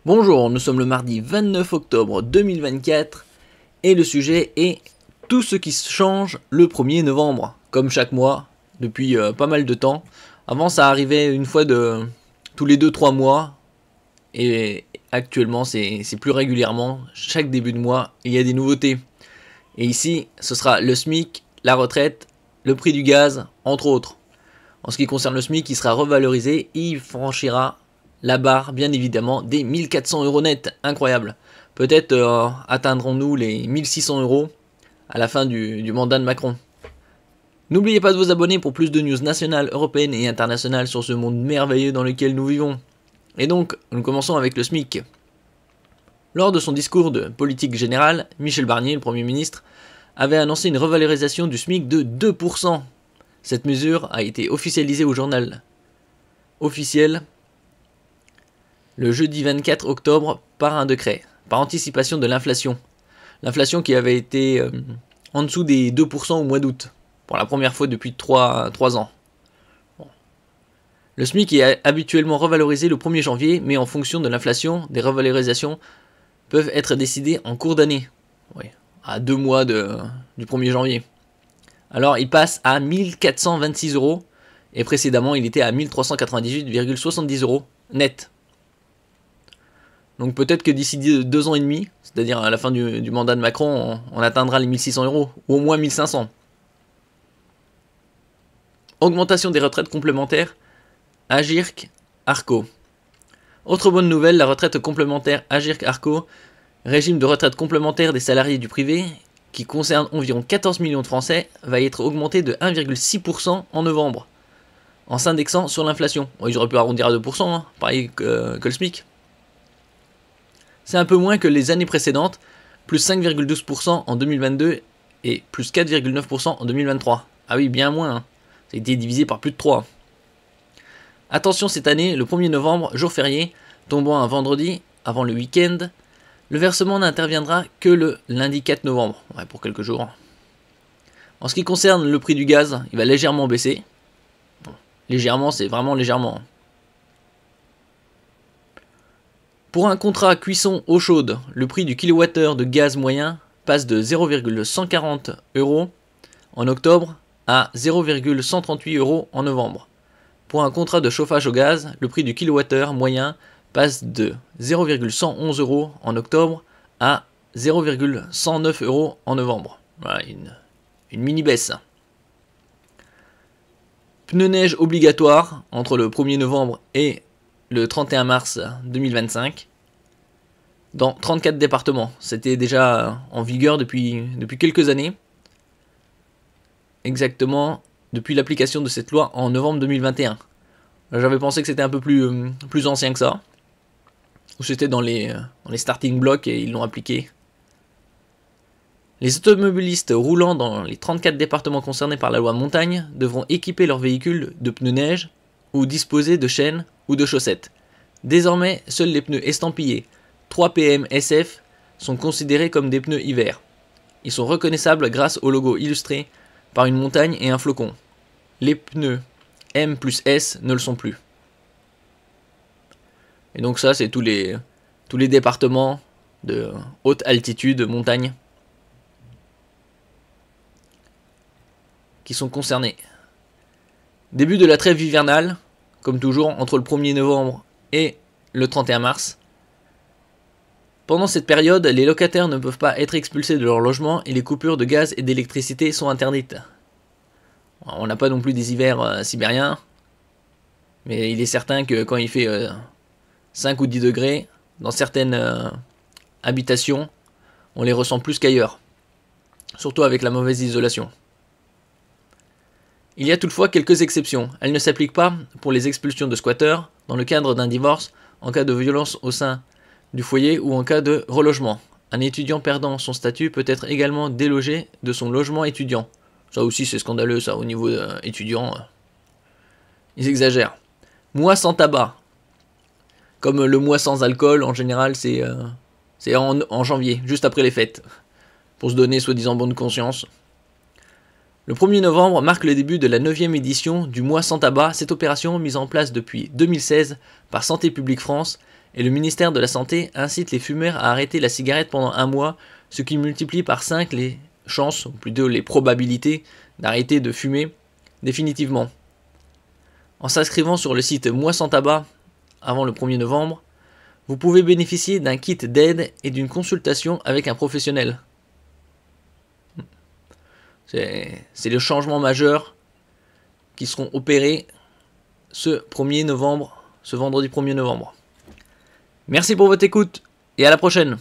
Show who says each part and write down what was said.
Speaker 1: Bonjour, nous sommes le mardi 29 octobre 2024 et le sujet est tout ce qui change le 1er novembre. Comme chaque mois, depuis pas mal de temps. Avant ça arrivait une fois tous les 2-3 mois et actuellement c'est plus régulièrement. Chaque début de mois il y a des nouveautés. Et ici ce sera le SMIC, la retraite, le prix du gaz entre autres. En ce qui concerne le SMIC, il sera revalorisé et il franchira la barre, bien évidemment, des 1400 € net. Incroyable. Peut-être atteindrons-nous les 1600 € à la fin du mandat de Macron. N'oubliez pas de vous abonner pour plus de news nationales, européennes et internationales sur ce monde merveilleux dans lequel nous vivons. Et donc, nous commençons avec le SMIC. Lors de son discours de politique générale, Michel Barnier, le Premier ministre, avait annoncé une revalorisation du SMIC de 2%. Cette mesure a été officialisée au journal officiel le jeudi 24 octobre par un décret, par anticipation de l'inflation. L'inflation qui avait été en dessous des 2% au mois d'août, pour la première fois depuis 3 ans. Bon. Le SMIC est habituellement revalorisé le 1er janvier, mais en fonction de l'inflation, des revalorisations peuvent être décidées en cours d'année, oui, à 2 mois du 1er janvier. Alors il passe à 1426 € et précédemment il était à 1398,70 € net. Donc peut-être que d'ici 2 ans et demi, c'est-à-dire à la fin du mandat de Macron, on atteindra les 1600 €, ou au moins 1500. Augmentation des retraites complémentaires, Agirc-Arrco. Autre bonne nouvelle, la retraite complémentaire Agirc-Arrco, régime de retraite complémentaire des salariés du privé, qui concerne environ 14 millions de Français, va être augmenté de 1,6% en novembre, en s'indexant sur l'inflation. Bon, ils auraient pu arrondir à 2%, hein, pareil que le SMIC. C'est un peu moins que les années précédentes, plus 5,12% en 2022 et plus 4,9% en 2023. Ah oui, bien moins, hein. Ça a été divisé par plus de 3. Attention, cette année, le 1er novembre, jour férié, tombant un vendredi, avant le week-end, le versement n'interviendra que le lundi 4 novembre, ouais, pour quelques jours. En ce qui concerne le prix du gaz, il va légèrement baisser. Bon, légèrement, c'est vraiment légèrement. Pour un contrat cuisson eau chaude, le prix du kilowattheure de gaz moyen passe de 0,140 € en octobre à 0,138 € en novembre. Pour un contrat de chauffage au gaz, le prix du kilowattheure moyen passe de 0,111 € en octobre à 0,109 € en novembre. Voilà, une mini baisse. Pneus neige obligatoire entre le 1er novembre et le 31 mars 2025 dans 34 départements. C'était déjà en vigueur depuis quelques années. Exactement depuis l'application de cette loi en novembre 2021. J'avais pensé que c'était un peu plus ancien que ça. Ou c'était dans les starting blocks et ils l'ont appliqué. Les automobilistes roulant dans les 34 départements concernés par la loi montagne devront équiper leurs véhicules de pneus neige ou disposer de chaînes ou de chaussettes. Désormais, seuls les pneus estampillés 3PM SF sont considérés comme des pneus hiver. Ils sont reconnaissables grâce au logo illustré par une montagne et un flocon. Les pneus M plus S ne le sont plus. Et donc ça, c'est tous les départements de haute altitude, montagne, qui sont concernés. Début de la trêve hivernale, comme toujours, entre le 1er novembre et le 31 mars. Pendant cette période, les locataires ne peuvent pas être expulsés de leur logement et les coupures de gaz et d'électricité sont interdites. On n'a pas non plus des hivers sibériens, mais il est certain que quand il fait 5 ou 10 degrés, dans certaines habitations, on les ressent plus qu'ailleurs, surtout avec la mauvaise isolation. Il y a toutefois quelques exceptions. Elles ne s'appliquent pas pour les expulsions de squatteurs, dans le cadre d'un divorce, en cas de violence au sein du foyer ou en cas de relogement. Un étudiant perdant son statut peut être également délogé de son logement étudiant. Ça aussi c'est scandaleux, ça, au niveau étudiant. Ils exagèrent. Mois sans tabac. Comme le mois sans alcool, en général, c'est en janvier, juste après les fêtes. Pour se donner soi-disant bonne conscience. Le 1er novembre marque le début de la 9e édition du mois sans tabac. Cette opération, mise en place depuis 2016 par Santé publique France, et le ministère de la Santé incite les fumeurs à arrêter la cigarette pendant un mois, ce qui multiplie par 5 les chances, ou plutôt les probabilités, d'arrêter de fumer définitivement. En s'inscrivant sur le site Moi sans tabac avant le 1er novembre, vous pouvez bénéficier d'un kit d'aide et d'une consultation avec un professionnel. C'est le changement majeur qui seront opérés ce vendredi 1er novembre. Merci pour votre écoute et à la prochaine.